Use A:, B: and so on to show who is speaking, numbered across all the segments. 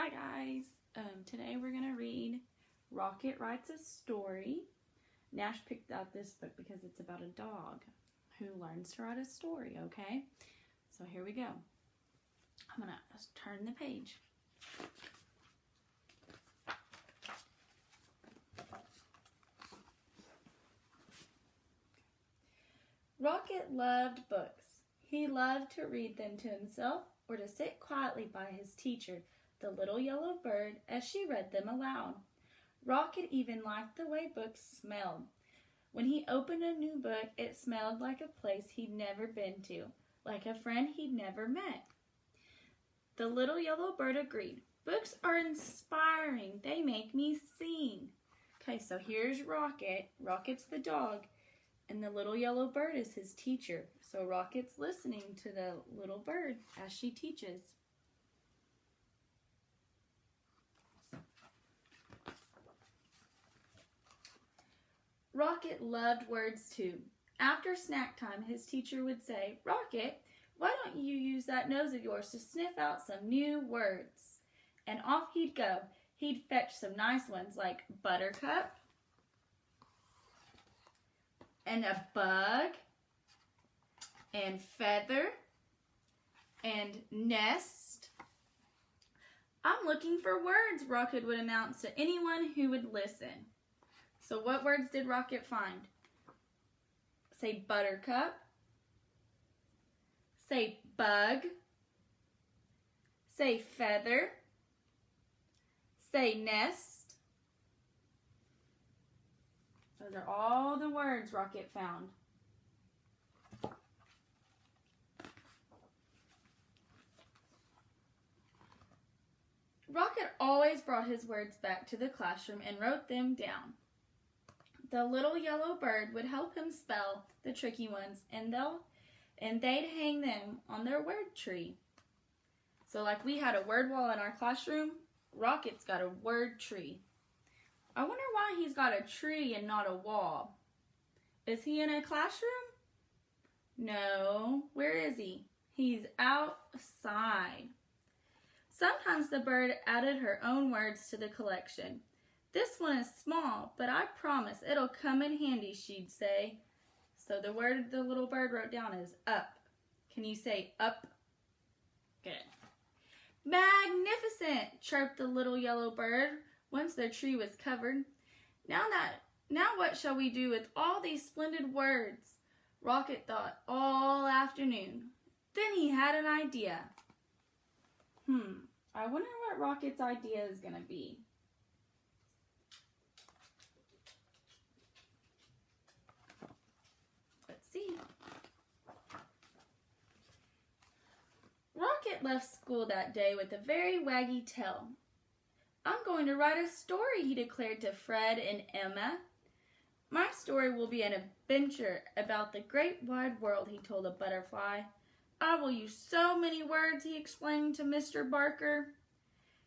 A: Hi guys, today we're going to read Rocket Writes a Story. Nash picked out this book because it's about a dog who learns to write a story, okay? So here we go. I'm going to turn the page. Rocket loved books. He loved to read them to himself or to sit quietly by his teacher, the little yellow bird, as she read them aloud. Rocket even liked the way books smelled. When he opened a new book, it smelled like a place he'd never been to, like a friend he'd never met. The little yellow bird agreed. Books are inspiring. They make me sing. Okay, so here's Rocket. Rocket's the dog, and the little yellow bird is his teacher. So Rocket's listening to the little bird as she teaches. Rocket loved words too. After snack time, his teacher would say, "Rocket, why don't you use that nose of yours to sniff out some new words?" And off he'd go. He'd fetch some nice ones like buttercup and a bug and feather and nest. "I'm looking for words," Rocket would announce to anyone who would listen. So what words did Rocket find? Say buttercup. Say bug. Say feather. Say nest. Those are all the words Rocket found. Rocket always brought his words back to the classroom and wrote them down. The little yellow bird would help him spell the tricky ones, and they'd hang them on their word tree. So like we had a word wall in our classroom, Rocket's got a word tree. I wonder why he's got a tree and not a wall. Is he in a classroom? No. Where is he? He's outside. Sometimes the bird added her own words to the collection. "This one is small, but I promise it'll come in handy," she'd say. So the word the little bird wrote down is up. Can you say up? Good. "Magnificent," chirped the little yellow bird once their tree was covered. Now what shall we do with all these splendid words?" Rocket thought all afternoon. Then he had an idea. I wonder what Rocket's idea is going to be. Let's see. Rocket left school that day with a very waggy tail. "I'm going to write a story," he declared to Fred and Emma. "My story will be an adventure about the great wide world," he told a butterfly. "I will use so many words," he explained to Mr. Barker.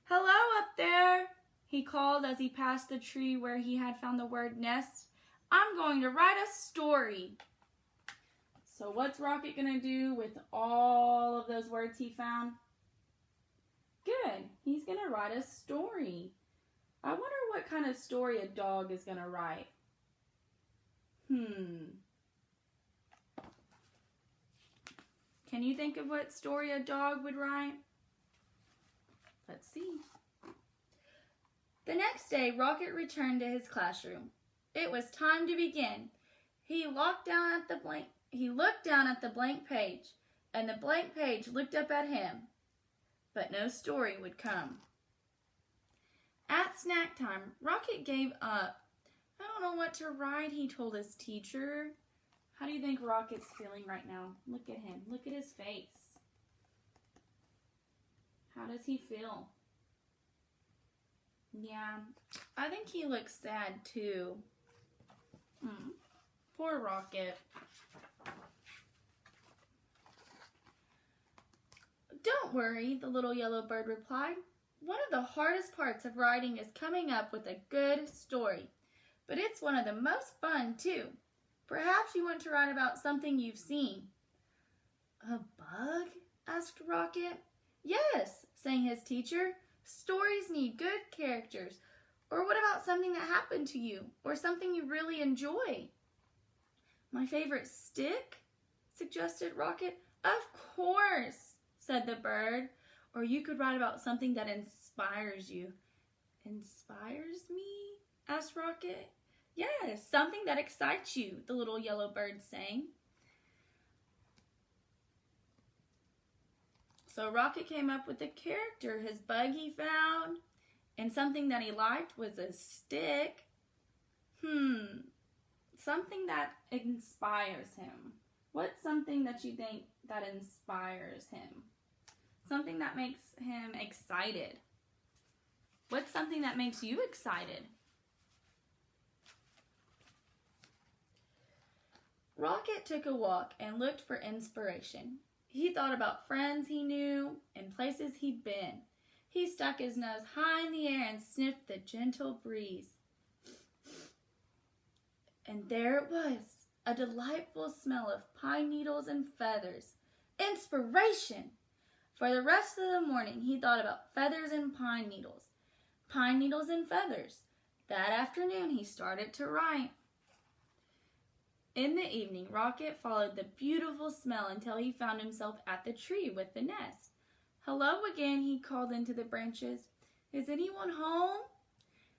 A: "Hello up there," he called as he passed the tree where he had found the word nest. "I'm going to write a story." So what's Rocket going to do with all of those words he found? Good. He's going to write a story. I wonder what kind of story a dog is going to write. Can you think of what story a dog would write? Let's see. The next day, Rocket returned to his classroom. It was time to begin. He looked down at the blank page, and the blank page looked up at him. But no story would come. At snack time, Rocket gave up. "I don't know what to write," he told his teacher. How do you think Rocket's feeling right now? Look at him. Look at his face. How does he feel? Yeah, I think he looks sad too. Poor Rocket. "Don't worry," the little yellow bird replied. "One of the hardest parts of writing is coming up with a good story. But it's one of the most fun, too. Perhaps you want to write about something you've seen." "A bug?" asked Rocket. "Yes," sang his teacher. Stories need good characters. Or what about something that happened to you? Or something you really enjoy? My favorite stick? Suggested Rocket. Of course, said the bird. Or you could write about something that inspires you. Inspires me? Asked Rocket. Yes, something that excites you, the little yellow bird sang. So Rocket came up with a character, his bug he found, and something that he liked was a stick. Something that inspires him. What's something that you think that inspires him? Something that makes him excited. What's something that makes you excited? Rocket took a walk and looked for inspiration. He thought about friends he knew and places he'd been. He stuck his nose high in the air and sniffed the gentle breeze. And there it was, a delightful smell of pine needles and feathers. Inspiration! For the rest of the morning, he thought about feathers and pine needles. Pine needles and feathers. That afternoon, he started to write. In the evening, Rocket followed the beautiful smell until he found himself at the tree with the nest. Hello again, he called into the branches. Is anyone home?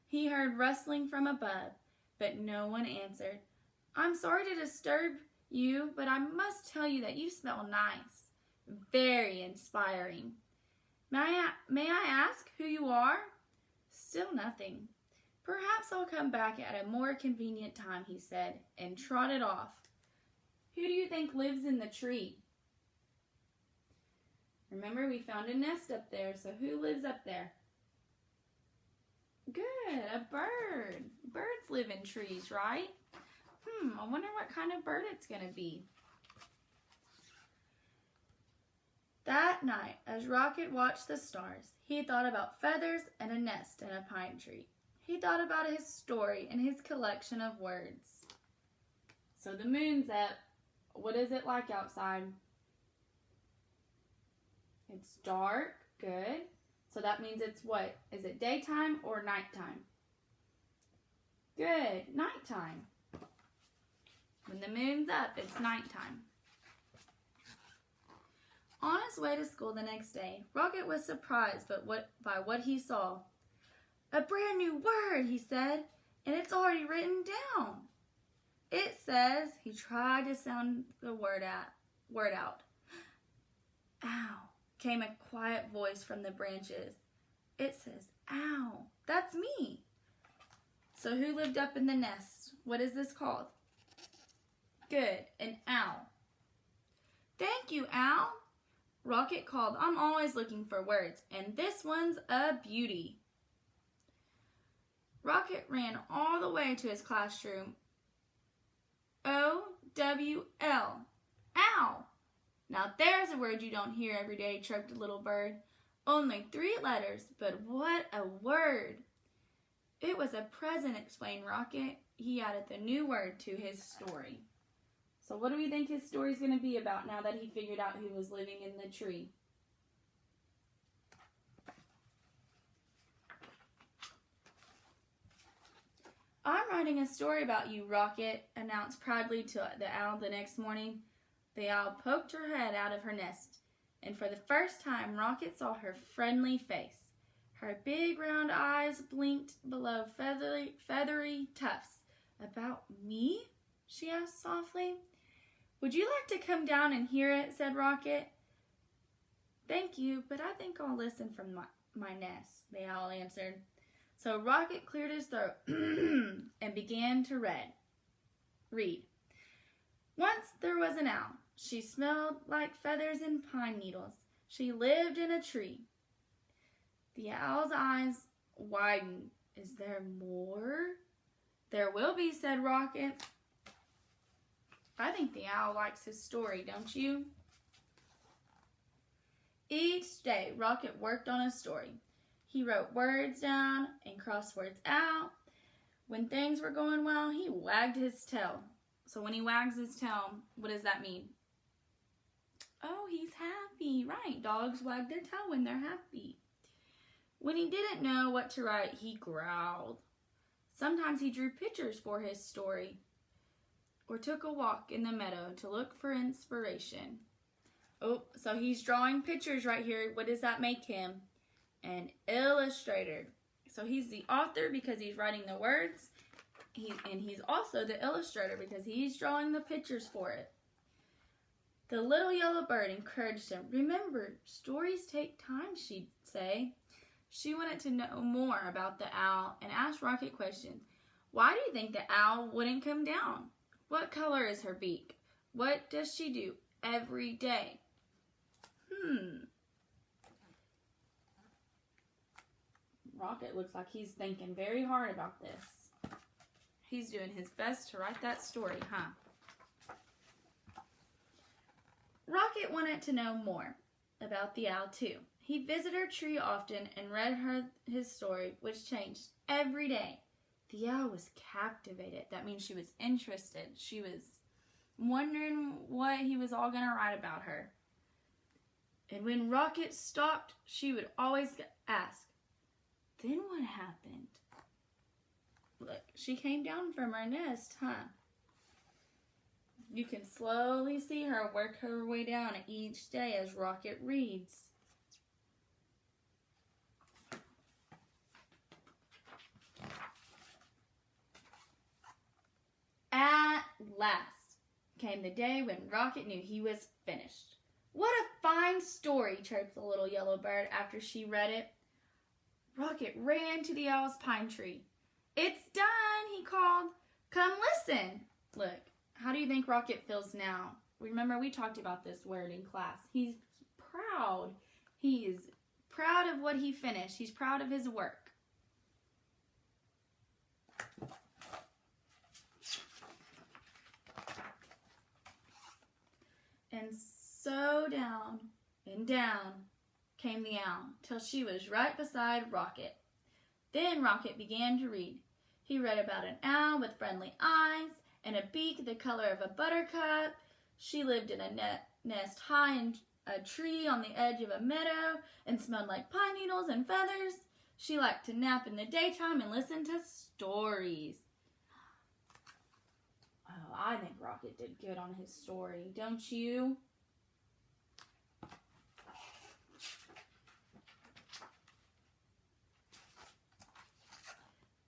A: He heard rustling from above, but no one answered. I'm sorry to disturb you, but I must tell you that you smell nice. Very inspiring. May I ask who you are? Still nothing. Perhaps I'll come back at a more convenient time, he said, and trotted off. Who do you think lives in the tree? Remember, we found a nest up there, so who lives up there? Good, a bird. Birds live in trees, right? I wonder what kind of bird it's going to be. That night, as Rocket watched the stars, he thought about feathers and a nest in a pine tree. He thought about his story and his collection of words. So the moon's up. What is it like outside? It's dark. Good. So that means it's what? Is it daytime or nighttime? Good. Nighttime. When the moon's up, it's nighttime. On his way to school the next day, Rocket was surprised by what he saw. A brand new word, he said, and it's already written down. It says, he tried to sound the word out. Ow, came a quiet voice from the branches. It says, ow, that's me. So who lived up in the nest? What is this called? Good, an owl. Thank you, owl. Rocket called, I'm always looking for words, and this one's a beauty. Rocket ran all the way to his classroom. O-W-L. Owl. Now there's a word you don't hear every day, chirped a little bird. Only 3 letters, but what a word. It was a present, explained Rocket. He added the new word to his story. So what do we think his story's going to be about now that he figured out who was living in the tree? I'm writing a story about you, Rocket announced proudly to the owl the next morning. The owl poked her head out of her nest, and for the first time, Rocket saw her friendly face. Her big round eyes blinked below feathery tufts. About me? She asked softly. Would you like to come down and hear it? Said Rocket. Thank you, but I think I'll listen from my nest, the owl answered. So Rocket cleared his throat and began to read. Once there was an owl. She smelled like feathers and pine needles. She lived in a tree. The owl's eyes widened. Is there more? There will be, said Rocket. I think the owl likes his story, don't you? Each day, Rocket worked on his story. He wrote words down and crossed words out. When things were going well, he wagged his tail. So when he wags his tail, what does that mean? Oh, he's happy. Right, dogs wag their tail when they're happy. When he didn't know what to write, he growled. Sometimes he drew pictures for his story or took a walk in the meadow to look for inspiration. Oh, so he's drawing pictures right here. What does that make him? An illustrator. So he's the author because he's writing the words, and he's also the illustrator because he's drawing the pictures for it. The little yellow bird encouraged him. Remember, stories take time, she'd say. She wanted to know more about the owl and asked Rocket questions. Why do you think the owl wouldn't come down? What color is her beak? What does she do every day? Rocket looks like he's thinking very hard about this. He's doing his best to write that story, huh? Rocket wanted to know more about the owl, too. He visited her tree often and read her his story, which changed every day. The owl was captivated. That means she was interested. She was wondering what he was all going to write about her. And when Rocket stopped, she would always ask, "Then what happened?" Look, she came down from her nest, huh? You can slowly see her work her way down each day as Rocket reads. At last came the day when Rocket knew he was finished. What a fine story, chirped the little yellow bird after she read it. Rocket ran to the owl's pine tree. "It's done," he called. "Come listen." Look, how do you think Rocket feels now? Remember, we talked about this word in class. He's proud. He is proud of what he finished. He's proud of his work. And so down and down came the owl till she was right beside Rocket. Then Rocket began to read. He read about an owl with friendly eyes and a beak the color of a buttercup. She lived in a nest high in a tree on the edge of a meadow and smelled like pine needles and feathers. She liked to nap in the daytime and listen to stories. Oh, I think Rocket did good on his story, don't you?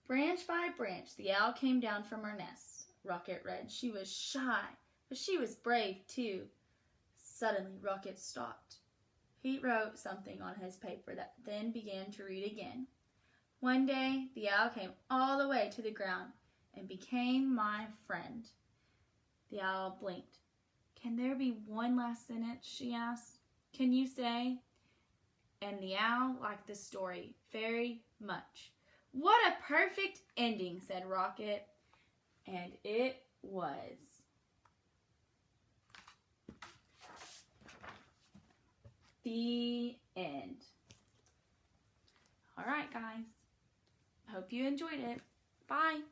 A: Branch by branch, the owl came down from her nest. Rocket read. She was shy, but she was brave, too. Suddenly, Rocket stopped. He wrote something on his paper that then began to read again. One day, the owl came all the way to the ground and became my friend. The owl blinked. "Can there be one last sentence?" she asked. "Can you say?" And the owl liked the story very much. "What a perfect ending," said Rocket. And it was. The end. All right, guys. Hope you enjoyed it. Bye.